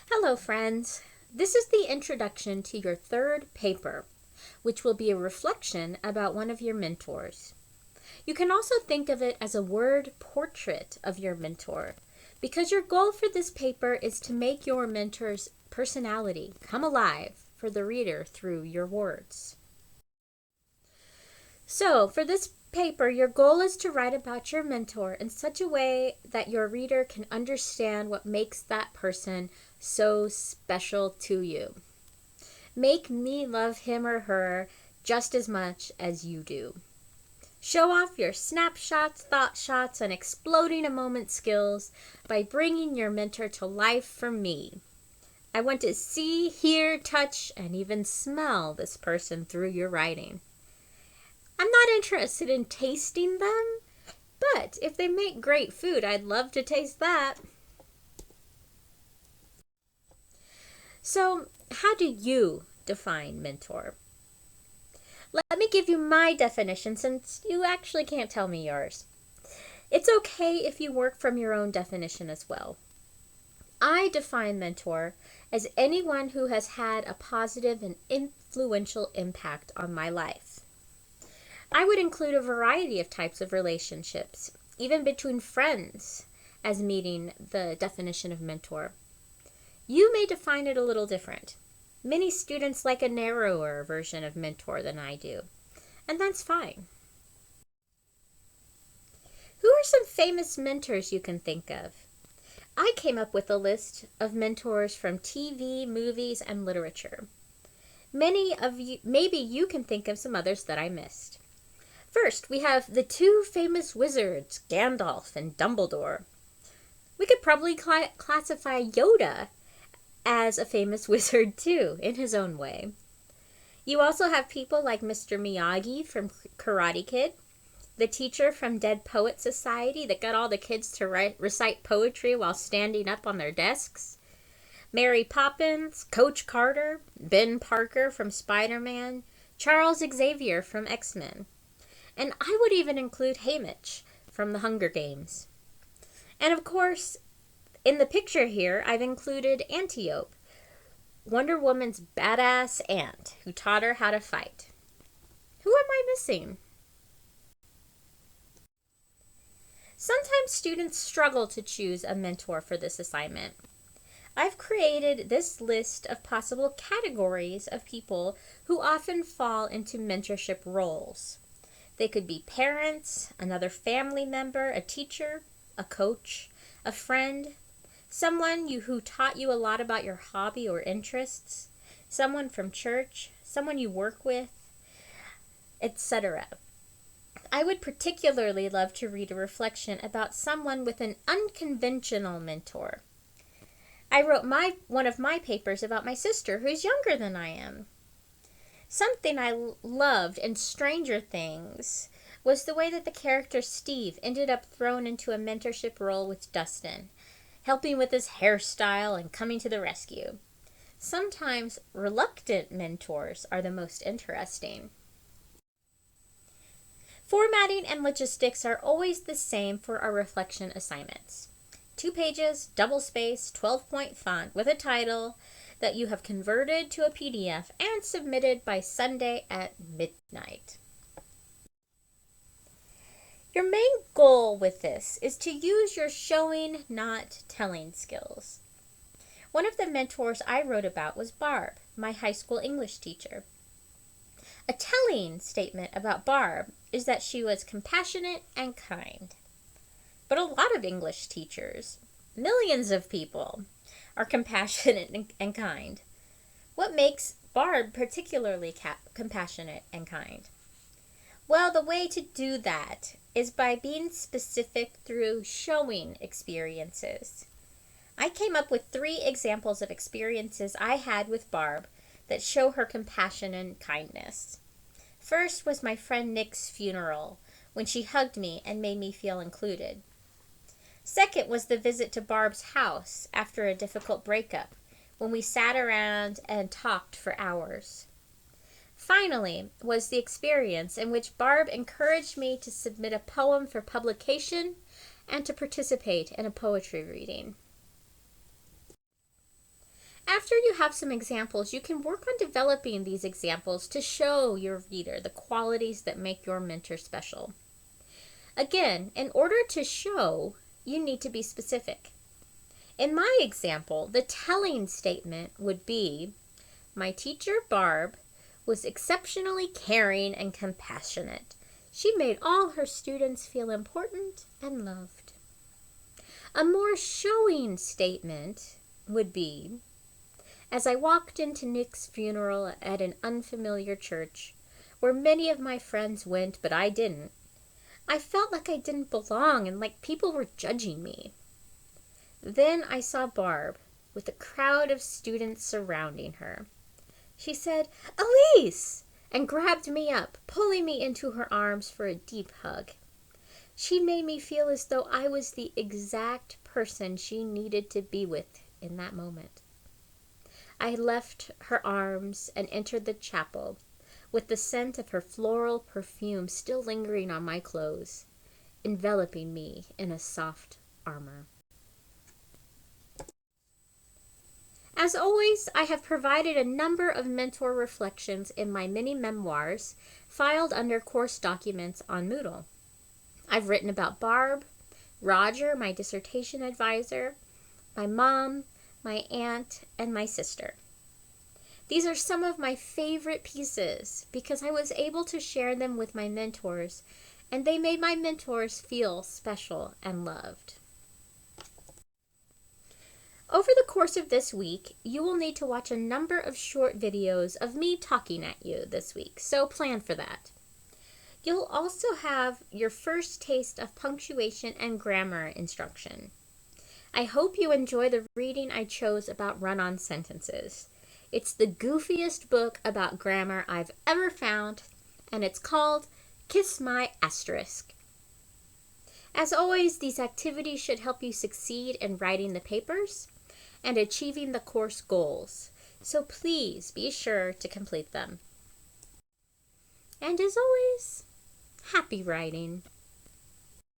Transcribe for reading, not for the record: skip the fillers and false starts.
Hello, friends. This is the introduction to your third paper, which will be a reflection about one of your mentors. You can also think of it as a word portrait of your mentor, because your goal for this paper is to make your mentor's personality come alive for the reader through your words. So, for this paper, your goal is to write about your mentor in such a way that your reader can understand what makes that person so special to you. Make me love him or her just as much as you do. Show off your snapshots, thought shots, and exploding a moment skills by bringing your mentor to life for me. I want to see, hear, touch, and even smell this person through your writing. I'm not interested in tasting them, but if they make great food, I'd love to taste that. So, how do you define mentor? Let me give you my definition since you actually can't tell me yours. It's okay if you work from your own definition as well. I define mentor as anyone who has had a positive and influential impact on my life. I would include a variety of types of relationships, even between friends, as meeting the definition of mentor. You may define it a little different. Many students like a narrower version of mentor than I do, and that's fine. Who are some famous mentors you can think of? I came up with a list of mentors from TV, movies, and literature. Many of you, maybe you can think of some others that I missed. First, we have the two famous wizards, Gandalf and Dumbledore. We could probably classify Yoda as a famous wizard too, in his own way. You also have people like Mr. Miyagi from Karate Kid, the teacher from Dead Poet Society that got all the kids to recite poetry while standing up on their desks, Mary Poppins, Coach Carter, Ben Parker from Spider-Man, Charles Xavier from X-Men. And I would even include Haymitch from the Hunger Games. And of course, in the picture here, I've included Antiope, Wonder Woman's badass aunt who taught her how to fight. Who am I missing? Sometimes students struggle to choose a mentor for this assignment. I've created this list of possible categories of people who often fall into mentorship roles. They could be parents, another family member, a teacher, a coach, a friend, someone who taught you a lot about your hobby or interests, someone from church, someone you work with, etc. I would particularly love to read a reflection about someone with an unconventional mentor. I wrote one of my papers about my sister who's younger than I am. Something I loved in Stranger Things was the way that the character Steve ended up thrown into a mentorship role with Dustin, helping with his hairstyle and coming to the rescue. Sometimes reluctant mentors are the most interesting. Formatting and logistics are always the same for our reflection assignments. 2 pages, double space, 12-point font with a title that you have converted to a PDF and submitted by Sunday at midnight. Your main goal with this is to use your showing, not telling skills. One of the mentors I wrote about was Barb, my high school English teacher. A telling statement about Barb is that she was compassionate and kind. But a lot of English teachers, millions of people, are compassionate and kind. What makes Barb particularly compassionate and kind? Well, the way to do that is by being specific through showing experiences. I came up with 3 examples of experiences I had with Barb that show her compassion and kindness. First was my friend Nick's funeral, when she hugged me and made me feel included. Second was the visit to Barb's house after a difficult breakup, when we sat around and talked for hours. Finally was the experience in which Barb encouraged me to submit a poem for publication and to participate in a poetry reading. After you have some examples, you can work on developing these examples to show your reader the qualities that make your mentor special. Again, in order to show, you need to be specific. In my example, the telling statement would be, my teacher, Barb, was exceptionally caring and compassionate. She made all her students feel important and loved. A more showing statement would be, as I walked into Nick's funeral at an unfamiliar church, where many of my friends went but I didn't, I felt like I didn't belong and like people were judging me. Then I saw Barb, with a crowd of students surrounding her. She said, "Elise!" and grabbed me up, pulling me into her arms for a deep hug. She made me feel as though I was the exact person she needed to be with in that moment. I left her arms and entered the chapel, with the scent of her floral perfume still lingering on my clothes, enveloping me in a soft armor. As always, I have provided a number of mentor reflections in my mini memoirs filed under course documents on Moodle. I've written about Barb, Roger, my dissertation advisor, my mom, my aunt, and my sister. These are some of my favorite pieces because I was able to share them with my mentors, and they made my mentors feel special and loved. Over the course of this week, you will need to watch a number of short videos of me talking at you this week, so plan for that. You'll also have your first taste of punctuation and grammar instruction. I hope you enjoy the reading I chose about run-on sentences. It's the goofiest book about grammar I've ever found, and it's called Kiss My Asterisk. As always, these activities should help you succeed in writing the papers and achieving the course goals, so please be sure to complete them. And as always, happy writing.